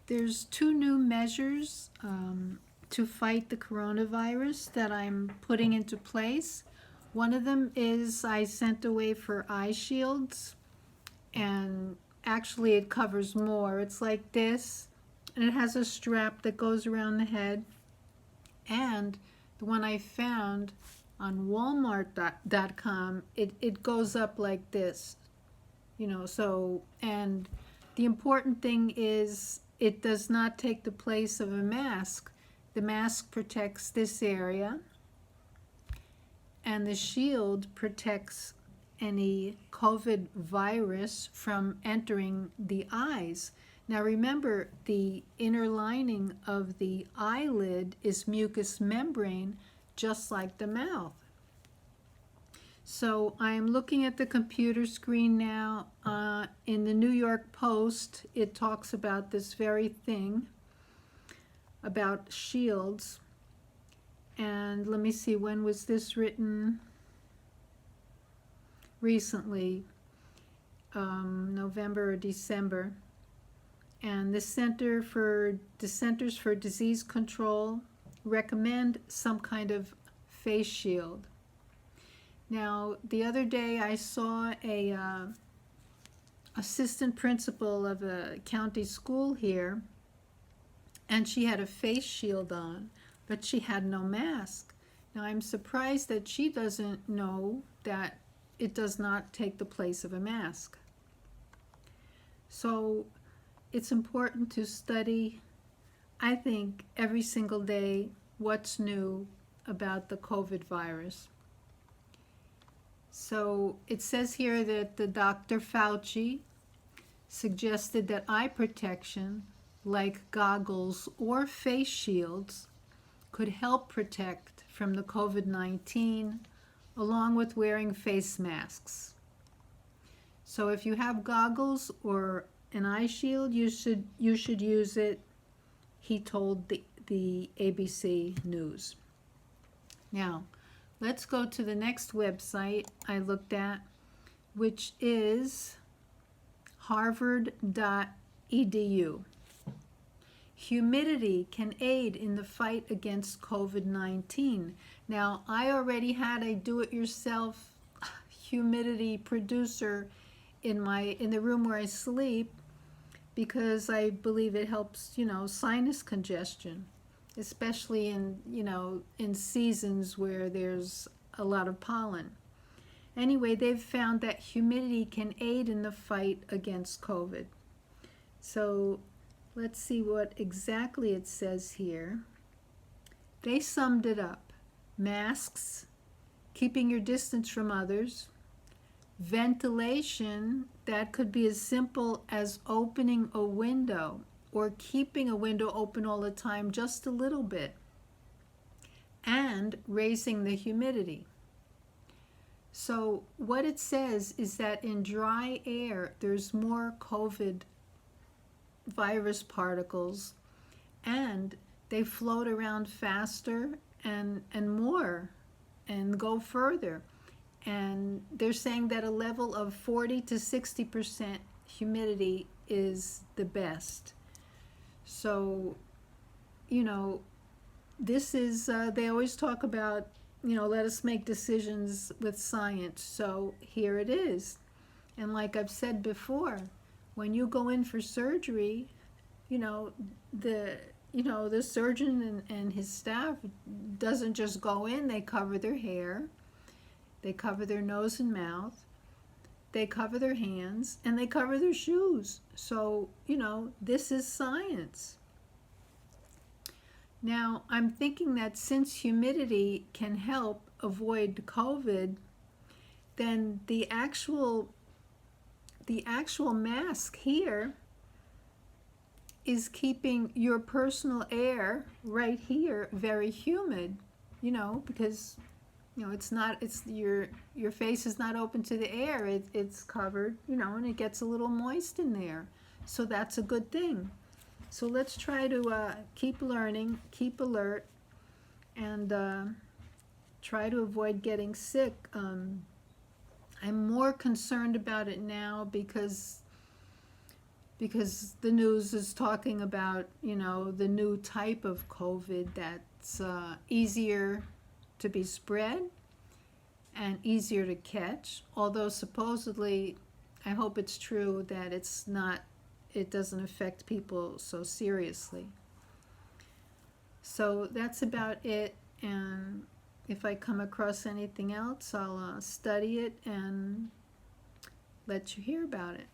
There's two new measures to fight the coronavirus that I'm putting into place. One of them is I sent away for eye shields, and actually it covers more. It's like this, and it has a strap that goes around the head. And the one I found on Walmart.com, it goes up like this, so, and the important thing is it does not take the place of a mask. The mask protects this area, and the shield protects any COVID virus from entering the eyes. Now remember, the inner lining of the eyelid is mucous membrane, just like the mouth. So I'm looking at the computer screen now. In the New York Post, it talks about this very thing, about shields. And let me see, when was this written? Recently, November or December. And the Centers for Disease Control recommend some kind of face shield. Now, the other day I saw a assistant principal of a county school here, and she had a face shield on, but she had no mask. Now, I'm surprised that she doesn't know that it does not take the place of a mask. So it's important to study, I think, every single day what's new about the COVID virus. So it says here that the Dr. Fauci suggested that eye protection, like goggles or face shields, could help protect from the COVID-19, along with wearing face masks. So if you have goggles or an eye shield, you should use it, he told the ABC News. Now, let's go to the next website I looked at, which is harvard.edu. Humidity can aid in the fight against COVID-19. Now, I already had a do-it-yourself humidity producer in the room where I sleep, because I believe it helps, sinus congestion, especially in seasons where there's a lot of pollen. Anyway, they've found that humidity can aid in the fight against COVID. So let's see what exactly it says here. They summed it up. Masks, keeping your distance from others, ventilation, that could be as simple as opening a window or keeping a window open all the time, just a little bit, and raising the humidity. So what it says is that in dry air, there's more COVID virus particles, and they float around faster and more and go further. And they're saying that a level of 40 to 60% humidity is the best. So, this is, they always talk about, let us make decisions with science. So here it is. And like I've said before, when you go in for surgery, the surgeon and his staff doesn't just go in, they cover their hair, they cover their nose and mouth, they cover their hands, and they cover their shoes. So, this is science. Now, I'm thinking that since humidity can help avoid COVID, then the actual mask here is keeping your personal air right here very humid, because your face is not open to the air. It's covered, and it gets a little moist in there. So that's a good thing. So let's try to keep learning, keep alert, and try to avoid getting sick. I'm more concerned about it now because because the news is talking about, the new type of COVID that's easier to be spread and easier to catch, although supposedly, I hope it's true that it doesn't affect people so seriously. So that's about it, and if I come across anything else, I'll study it and let you hear about it.